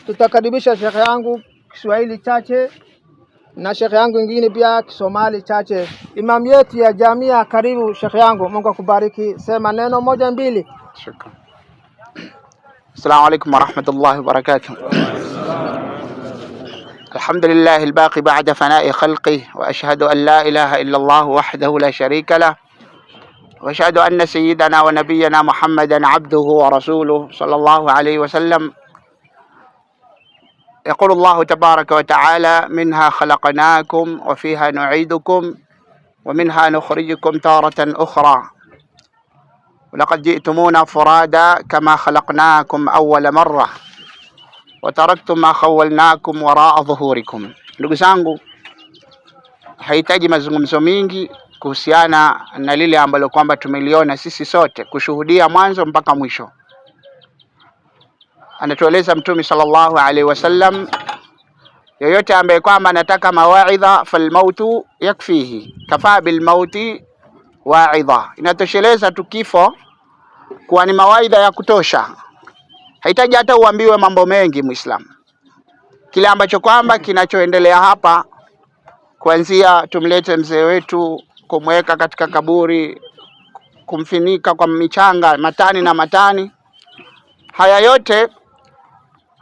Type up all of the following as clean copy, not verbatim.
tutakaribisha shekhe yangu Kiswahili chache na shekhe yangu wengine pia Kisomali chache. Imam yetu ya jamia, karibu shekhe yangu, Mungu akubariki. Sema neno moja mbili. Shukran. Assalamu alaykum wa rahmatullahi wa barakatuh. Alhamdulillah al-baqi ba'da fana'i khalqi wa ashhadu an la ilaha illa Allah wahdahu la sharika lah wa ashhadu anna sayyidana wa nabiyyana Muhammadan abduhu wa rasuluhu sallallahu alayhi wa sallam. يقول الله تبارك وتعالى: منها خلقناكم وفيها نعيدكم ومنها نخرجكم تارة أخرى ولقد جئتمونا فرادا كما خلقناكم أول مرة وتركتم ما خولناكم وراء ظهوركم. Ndugu zangu, haitaji mazungumzo mingi kuhusiana na lile ambalo kwamba tumeliona sisi sote kushuhudia mwanzo mpaka mwisho. Anatueleza Mtume sallallahu alaihi wasallam, yoyote ambaye kwamba anataka mawaidha falmautu yakfihi, kafa bilmauti waidha. Inatosheleza tu kifo kuwa ni mawaidha ya kutosha, haitaji hata uambiwe mambo mengi Muislamu. Kile ambacho kwamba kinachoendelea hapa, kuanzia tumlete mzee wetu, kumweka katika kaburi, kumfinika kwa michanga matani na matani, haya yote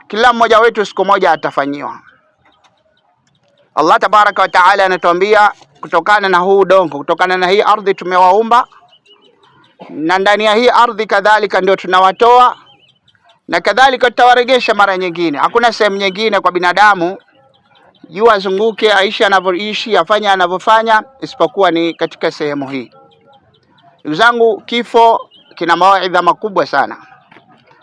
kila mmoja wetu siku moja atafanyiwa. Allah tabaraka wa taala anatuambia kutokana na huu udongo, kutokana na hii ardhi tumewaumba, na ndani ya hii ardhi kadhalika ndio tunawatoa, na kadhalika tutawaregesha mara nyingine. Hakuna sehemu nyingine kwa binadamu jua azunguke aishi anavyoishi afanye anavyofanya isipokuwa ni katika sehemu hii. Ndugu zangu, kifo kina mawaidha makubwa sana,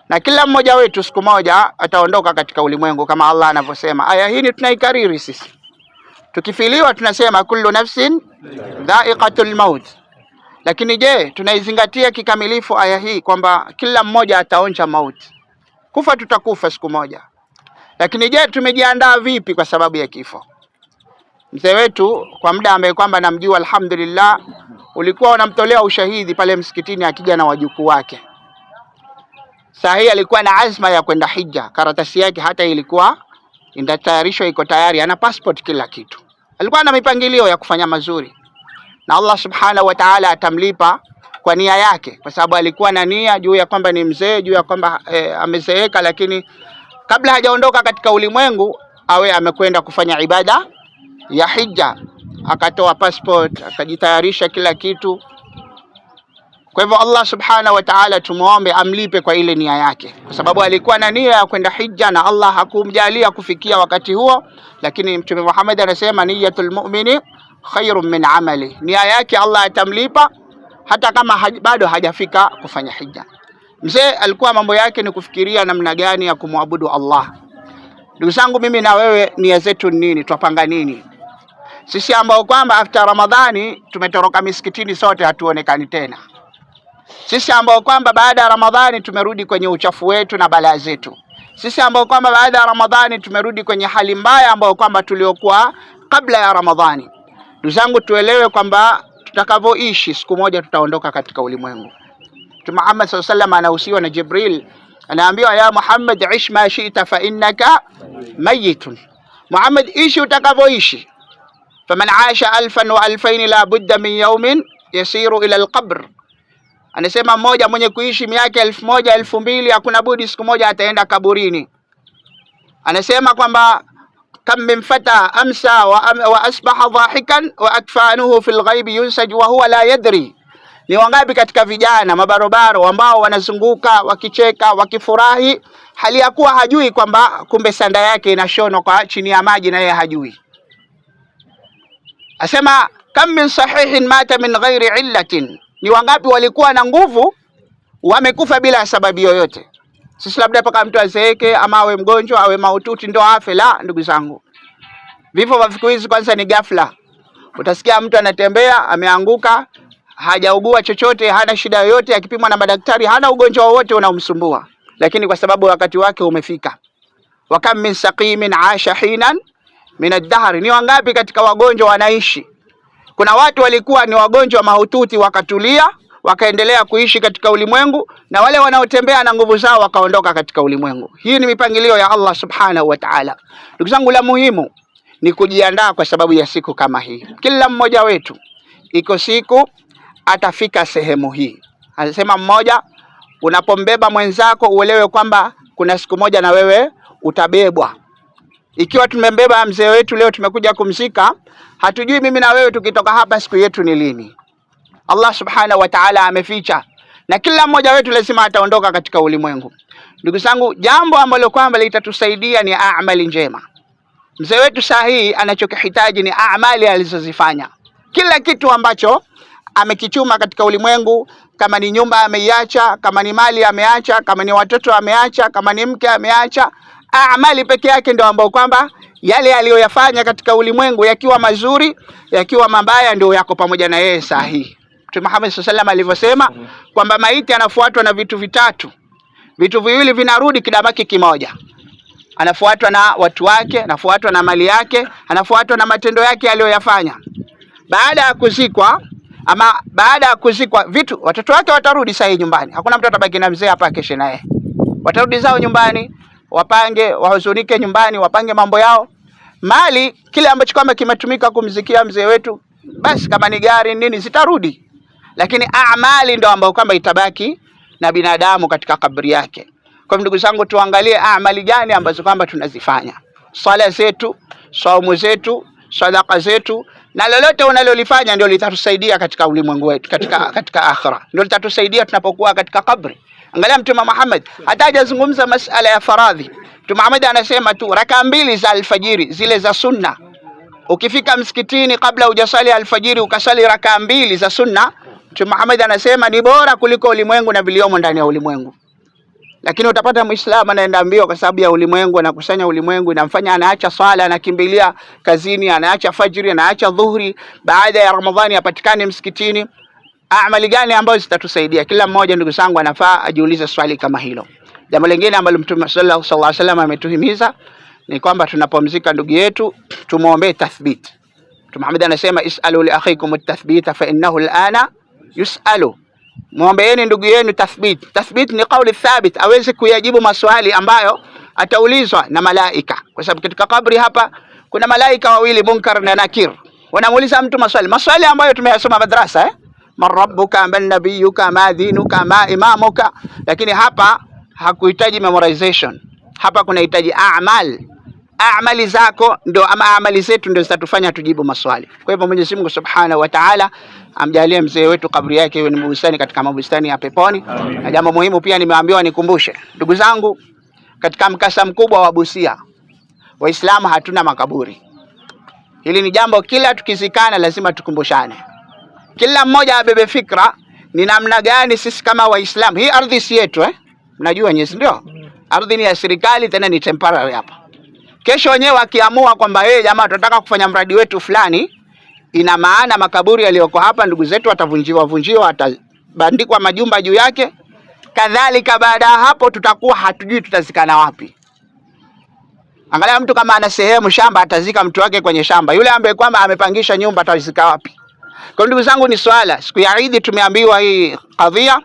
na kila mmoja wetu siku moja ataondoka katika ulimwengu kama Allah anavyosema. Aya hii tunaikariri sisi, tukifiliwa tunasema kullu nafsin dha'iqatul maut. Lakini je, tunaizingatia kikamilifu aya hii kwamba kila mmoja ataonja mauti? Kufa tutakufa siku moja, lakini je, tumejiandaa vipi kwa sababu ya kifo? Mzee wetu kwa muda ambaye kwamba namjua, alhamdulillah, ulikuwa unamtolea ushahidi pale msikitini akija na wajukuu wake. Sahi alikuwa na azma ya kwenda hija, karatasi yake hata ilikuwa inatayarishwa, iko tayari, ana passport, kila kitu. Alikuwa na mipangilio ya kufanya mazuri, na Allah subhanahu wa ta'ala atamlipa kwa nia yake, kwa sababu alikuwa na nia juu ya kwamba ni mzee, juu ya kwamba amezeeka, lakini kabla hajaondoka katika ulimwengu awe amekwenda kufanya ibada ya hija, akatoa passport, akajitayarisha kila kitu. Kwa hivyo Allah subhanahu wa ta'ala tumuombe amlipe kwa ile nia yake, kwa sababu alikuwa na nia ya kwenda hija na Allah hakumjalia kufikia wakati huo. Lakini Mtume Muhammad anasema niyatul mu'mini khairun min amali, nia yake Allah atamlipa hata kama bado hajafika kufanya hija. Mzee alikuwa mambo yake ni kufikiria namna gani ya kumwabudu Allah. Ndugu zangu, mimi na wewe nia zetu nini? Twapanga nini? Sisi ambao kwamba after Ramadhani tumetoroka misikitini sote, hatuonekani tena. Sisi ambao kwamba baada ya Ramadhani tumerudi kwenye uchafu wetu na balaa zetu. Sisi ambao kwamba baada ya Ramadhani tumerudi kwenye hali mbaya ambao kwamba tuliokuwa kabla ya Ramadhani. Ndugu zangu, tuelewe kwamba tutakavyoishi siku moja tutaondoka katika ulimwengu. Mtume Muhammad sallallahu alaihi wasallam anahusiwa na Jibril, anaambiwa ya Muhammad ish ma shi'ta fa innaka mayitun. Muhammad, ishi utakavyoishi. Faman aasha 1000 wa 2000 la budda min yawmin yasiru ila alqabr. Anasema mmoja mwenye kuishi miaka 1000 2000 hakuna budi siku moja ataenda kaburini. Anasema kwamba kam min fata amsa wa asbaha dhahikan wa akfanuhu fil ghaibi yunsaj wa huwa la yadri. Ni wangapi katika vijana mabarobaro ambao wanazunguka wakicheka wakifurahi hali ya kuwa hajui kwamba kumbe sanda yake inashonwa kwa chini ya maji na yeye hajui. Asema kam min sahihin mata min ghairi illatin, ni wangapi walikuwa na nguvu wamekufa bila sababu yoyote. Sisi labda paka mtu azeeke ama awe mgonjwa awe mahututi ndo afe. La, ndugu zangu, vifo vya siku hizi kwanza ni ghafla. Utasikia mtu anatembea ameanguka, hajaugua chochote, hana shida yoyote, akipimwa na madaktari hana ugonjwa wowote unaomsumbua, lakini kwa sababu wakati wake umefika. Wa kam min saqimin aasha hinan min ad-dahr, ni wangapi katika wagonjwa wanaishi. Kuna watu walikuwa ni wagonjwa mahututi wakatulia, wakaendelea kuishi katika ulimwengu, na wale wanaotembea na nguvu zao wakaondoka katika ulimwengu. Hii ni mipangilio ya Allah subhanahu wa ta'ala. Ndugu zangu, la muhimu ni kujiandaa kwa sababu ya siku kama hii. Kila mmoja wetu iko siku atafika sehemu hii. Anasema mmoja, unapombeba mwenzako uelewe kwamba kuna siku moja na wewe utabebwa. Ikiwa tumembeba mzee wetu leo tumekuja kumzika, hatujui mimi na wewe tukitoka hapa siku yetu ni lini. Allah subhanahu wa ta'ala ameficha, na kila mmoja wetu lazima ataondoka katika ulimwengu. Ndugu zangu, jambo ambalo kwamba litatusaidia ni amali njema. Mzee wetu sahihi anachokihitaji ni amali alizozifanya. Kila kitu ambacho amekichuma katika ulimwengu, kama ni nyumba ameiacha, kama ni mali ameacha, kama ni watoto ameacha, kama ni mke ameacha, amali peke yake ndio ambao kwamba yale aliyoyafanya katika ulimwengu, yakiwa mazuri, yakiwa mabaya, ndio yako pamoja na yeye sahihi. Mtume Muhammad sallallahu alaihi wasallam alivyosema kwamba maiti anafuatwa na vitu vitatu. Vitu viwili vinarudi, kinabaki kimoja. Anafuatwa na watu wake, anafuatwa na mali yake, anafuatwa na matendo yake aliyoyafanya. Baada ya kuzikwa vitu, watoto wake watarudi sahihi nyumbani. Hakuna mtu atabaki na mzee hapa akeshe naye. Watarudi zao nyumbani, wapange, wahuzunike nyumbani, wapange mambo yao. Mali, kile ambacho kama kimetumika kumzikia mzee wetu, basi kama ni gari nini zitarudi. Lakini amali ndio ambayo kwamba itabaki na binadamu katika kaburi yake. Kwa ndugu zangu, tuangalie amali gani ambazo kwamba tunazifanya. Swala zetu, saumu zetu, sadaka zetu, na lolote unalolifanya ndio litatusaidia katika ulimwengu wetu, katika akhira. Ndio litatusaidia tunapokuwa katika kabri. Angalia Mtume Muhammad hata hajazungumza masala ya faradhi. Mtume Muhammad anasema tu raka 2 za alfajiri, zile za sunna. Ukifika msikitini kabla hujasali alfajiri ukasali raka 2 za sunna, Mtume Muhammad anasema ni bora kuliko ulimwengu na viliomo ndani ya ulimwengu. Lakini utapata Muislamu anaenda mbio kwa sababu ya ulimwengu, anakusanya ulimwengu, inamfanya anaacha swala, anakimbilia kazini, anaacha fajiri, anaacha dhuhuri, baada ya Ramadhani apatikane msikitini. Amali gani ambazo zitatusaidia? Kila mmoja ndugu zangu anafaa ajiulize swali kama hilo. Jambo lingine ambalo Mtume sallallahu alaihi wasallam ametuhimiza ni kwamba tunapomzika ndugu yetu tumuombe tathbit. Mtume Muhammad anasema is'alu li akhikum at-tathbita fa innahu al-ana yus'alu. Muombeeni ndugu yenu tathbit. Tathbit ni kauli thabit, aweze kuyajibu maswali ambayo ataulizwa na malaika. Kwa sababu katika kabri hapa kuna malaika wawili, Munkar na Nakir. Wanamuuliza mtu maswali ambayo tumeyasoma madrasa, man rabbuka, man nabiyuka, ma dinuka, ma imamuka. Lakini hapa hakuhitaji memorization. Hapa kunahitaji amali zako ndio, ama amali zetu ndio zitatufanya tujibu maswali. Kwa hivyo Mwenyezi Mungu Subhanahu wa Ta'ala amjalie mzee wetu kaburi yake iwe ni bustani katika mabustani ya peponi. Amin. Na jambo muhimu pia nimeambiwa nikumbushe ndugu zangu, katika mkasa mkubwa wa Busia Waislamu hatuna makaburi. Hili ni jambo kila tukizikana lazima tukumbushane. Kila mmoja abebe fikra ni namna gani sisi kama Waislamu, hii ardhi si yetu mnajua nyinyi ndio? Ardhi ni ya serikali, tena ni temporary hapa. Kesho wenyewe akiamua kwamba jamaa tunataka kufanya mradi wetu fulani, ina maana makaburi yaliyoko hapa ndugu zetu watavunjiwa, atabandikwa majumba juu yake. Kadhalika baada ya hapo tutakuwa hatujui tutazikana wapi. Angalia mtu kama ana sehemu shamba, atazika mtu wake kwenye shamba. Yule ambaye kwamba amepangisha nyumba atazika wapi? Kwa ndugu zangu, ni swala siku ya Eid tumeambiwa hii kadhia,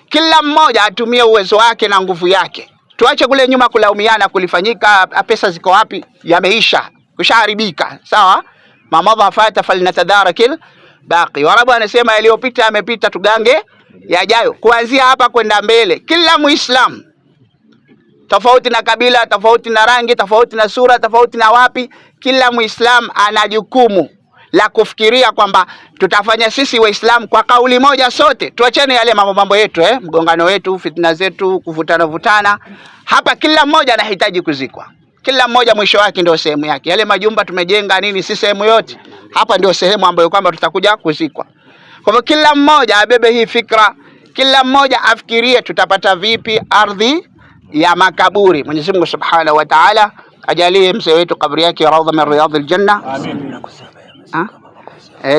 kila mmoja atumie uwezo wake na nguvu yake. Tuache kule nyuma kulaumiana kulifanyika, pesa ziko wapi, yameisha, kushaharibika. Sawa? Mamadha fata falinatadarakil baqi. Warabu anasema yaliyopita yamepita, tugange yajayo. Kuanzia hapa kwenda mbele, kila Muislamu, tofauti na kabila, tofauti na rangi, tofauti na sura, tofauti na wapi, kila Muislamu ana jukumu la kufikiria kwamba tutafanya sisi Waislamu kwa kauli moja sote. Tuachane yale mambo yetu, mgongano wetu, fitna zetu, kuvutana. Hapa kila mmoja anahitaji kuzikwa. Kila mmoja mwisho wake ndio sehemu yake. Yale majumba tumejenga nini, si sehemu yote. Hapa ndio sehemu ambayo kwamba tutakuja kuzikwa. Kwa hivyo kila mmoja abebe hii fikra, kila mmoja afikirie tutapata vipi ardhi ya makaburi. Mwenyezi Mungu Subhanahu wa Ta'ala ajalie mzee wetu kaburi yake raudha min riyadil janna. Amin.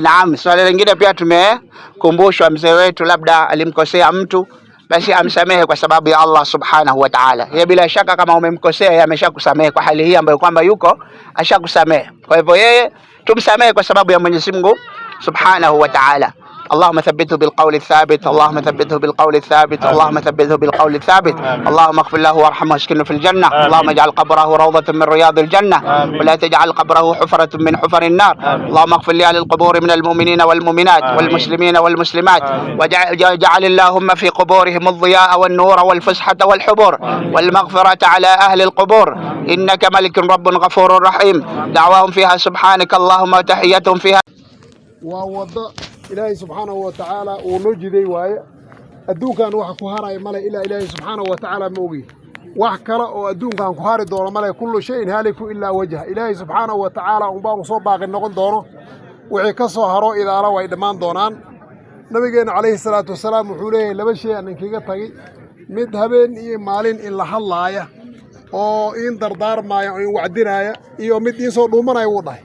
Naam, swali lingine pia tumekumbushwa mzee wetu labda alimkosea mtu, basi amsamehe kwa sababu ya Allah Subhanahu wa Ta'ala. Yeye bila shaka kama umemkosea yeye ameshakusamehe kwa hali hii ambayo kwamba yuko ashakusamehe. Kwa hivyo yeye tumsamehe kwa sababu ya Mwenyezi Mungu Subhanahu wa Ta'ala. اللهم ثبته بالقول الثابت، اللهم ثبته بالقول الثابت، اللهم ثبته بالقول الثابت. اللهم اغفر له وارحمه واسكنه في الجنة. اللهم اجعل قبره روضة من رياض الجنة، ولا تجعل قبره حفرة من حفر النار. اللهم اغفر لأهل القبور من المؤمنين والمؤمنات والمسلمين والمسلمات، وجعل اللهم في قبورهم الضياء والنور والفسحة والحبور والمغفرة على أهل القبور، إنك ملك رب غفور رحيم. دعواهم فيها سبحانك اللهم وتحيتهم فيها. ووضع إلهي سبحانه وتعالى ونجدي واي أدون كان واحد كهاري ملا إلهي سبحانه وتعالى موجي وحكلا وأدون كان كهاري دور ملا كل شيء هالك إلا وجه إلهي سبحانه وتعالى وبار صوب النقل دونه وعكسه هرو إذا روى إدمان دونان نبينا عليه الصلاة والسلام وحوله لبشيء أن كيجا تجي مذهبين إيه مالين إلا حلاية أو إن دردار ما يوعدنا إيو مدين صور دومنا يوضح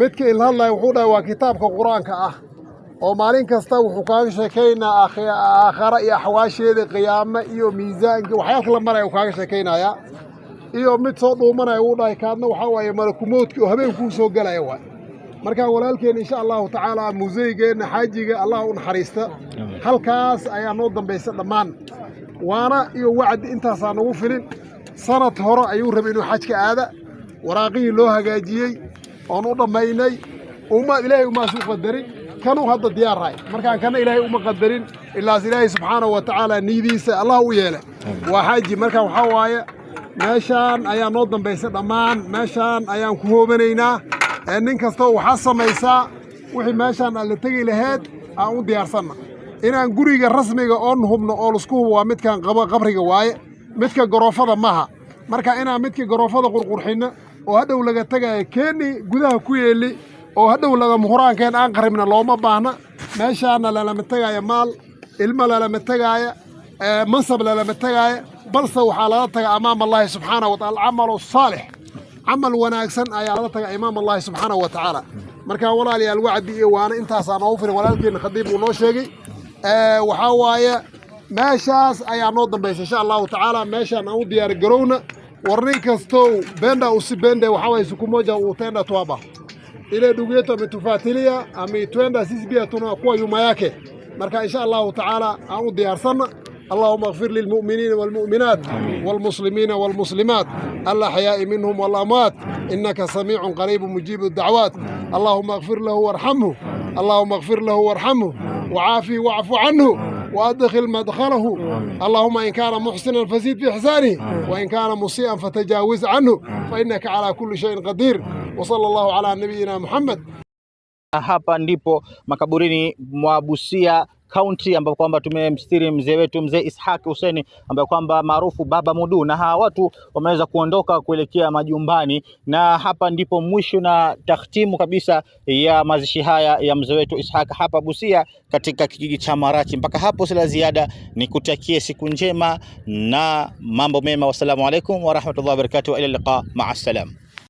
midka ilaahay wuxuu dhahay waa kitaabka quraanka ah oo maalin kasta wuxuu kaaga sheekeynaa aakhira iyo axwaasheeda qiyaamo iyo miisaanka waxyaalo kala maray kaaga sheekeynaya iyo mid soo dhuumanaya uu dhahay kaadna waxa waaye malakumoodkii oo habeenkuu soo galaya waa marka walaalkeen insha Allah taala muuseygeena xaajiga Allah u naxariista halkaas ayaa noo dambaysa dhamaan waana iyo wacdi intaas aan ugu filin sanad hore ayuu rabay inuu xajka aada waraaqii loo hagaajiyay أنا ضميني وما إلهي وما سوق قدرين كانوا هذا الديار هاي مركان كان إلهي وما قدرين إلا إلهي سبحانه وتعالى نيديس الله وياله وحاجي مركان وحوايا ماشان أيام نضم بيس ضمان ماشان أيام كهوبنينا إنك استوى حصة ميسا وحي ماشان اللي تجي لهاد أو ديار سنة إن نقولي الرسمي أنهم نقولسكوه ومتكان قبر جواي متكان جرافة معها مركان أنا متكان جرافة قرقرحنا وهذا ولا جتاعي كني جودها كويلي وهذا ولا مهران كان أنقرب من اللهم بعنا ماشي أنا لا متجاي مال المال لا متجاي منصب لا متجاي بل سو حالاتك أمام الله سبحانه وتعالى عمل الصالح عمل وناكسن آياتك أمام الله سبحانه وتعالى مركا ولا لي الوعد وأنا أنت صانوفر ولكن خديم ونوشجي وحوايا ماشاس أيام نوضن بس إن شاء الله تعالى ماشي أنا ودي أرجعونا ورنيكستو بندا وسبندا وحواي سكوموجا وتenda توابا ile ndugu yetu ametufuatilia ameitwenda sisi pia tunakuwa nyuma yake marka insha Allah taala au diyaarsana اللهم اغفر للمؤمنين والمؤمنات والمسلمين والمسلمات الأحياء منهم والأموات إنك سميع قريب مجيب الدعوات اللهم اغفر له وارحمه اللهم اغفر له وارحمه وعافي واعف عنه وأدخل مدخله اللهم إن كان محسنا فزيد في إحسانه وإن كان مسيئا فتجاوز عنه فإنك على كل شيء قدير وصلى الله على نبينا محمد. Hapa ndipo makaburini mwa Busia County ambapo kwamba tumemstiri mzee wetu mzee Ishaq Hussein ambaye kwamba maarufu Baba Mudu, na hawa watu wameweza kuondoka kuelekea majumbani, na hapa ndipo mwisho na takhtimu kabisa ya mazishi haya ya mzee wetu Ishaq hapa Busia katika kijiji cha Marachi. Mpaka hapo sila ziada, ni kutakie siku njema na mambo mema. Wassalamu alaikum wa rahmatullahi wa barakatuh, ila liqa, ma'a salam.